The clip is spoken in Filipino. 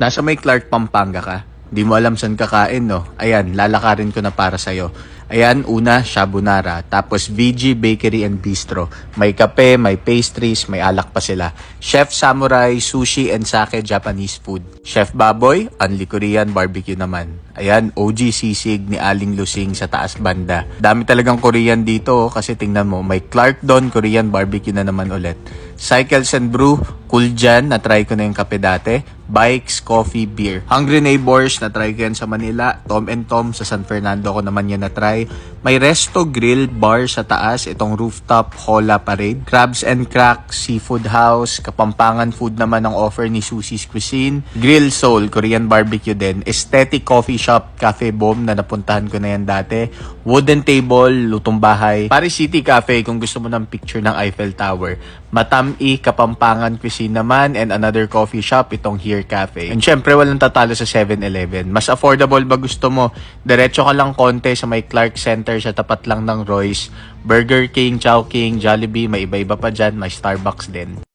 Nasa may Clark, Pampanga ka? Di mo alam saan kakain, no? Ayan, lalakarin ko na para sa'yo. Ayan, una, Shabunara. Tapos VG Bakery and Bistro. May kape, may pastries, may alak pa sila. Chef Samurai, sushi and sake Japanese food. Chef Baboy, Only Korean barbecue naman. Ayan, OG sisig ni Aling Lusing sa taas banda. Dami talagang Korean dito kasi tingnan mo, may Clark Don Korean barbecue na naman ulit. Cycles and Brew, cool dyan, na-try ko na yung kape dati. Bikes, coffee, beer. Hungry Neighbors, na-try ko yan sa Manila. Tom and Tom sa San Fernando ko naman yan na-try. May Resto Grill Bar sa taas, itong rooftop Hola Parade. Crabs and Crack, Seafood House, Kapampangan food naman ang offer ni Susie's Cuisine. Grill Soul, Korean barbecue din. Aesthetic Coffee Shop, Cafe Boom na napuntahan ko na yan dati. Wooden Table, Lutong Bahay. Paris City Cafe kung gusto mo ng picture ng Eiffel Tower. Matami, Kapampangan Cuisine naman, and another coffee shop, itong Here Cafe. And syempre, walang tatalo sa 7-Eleven. Mas affordable ba gusto mo? Diretso ka lang konti sa may Clark Center sa tapat lang ng Royce. Burger King, Chowking, Jollibee, may iba-iba pa dyan, may Starbucks din.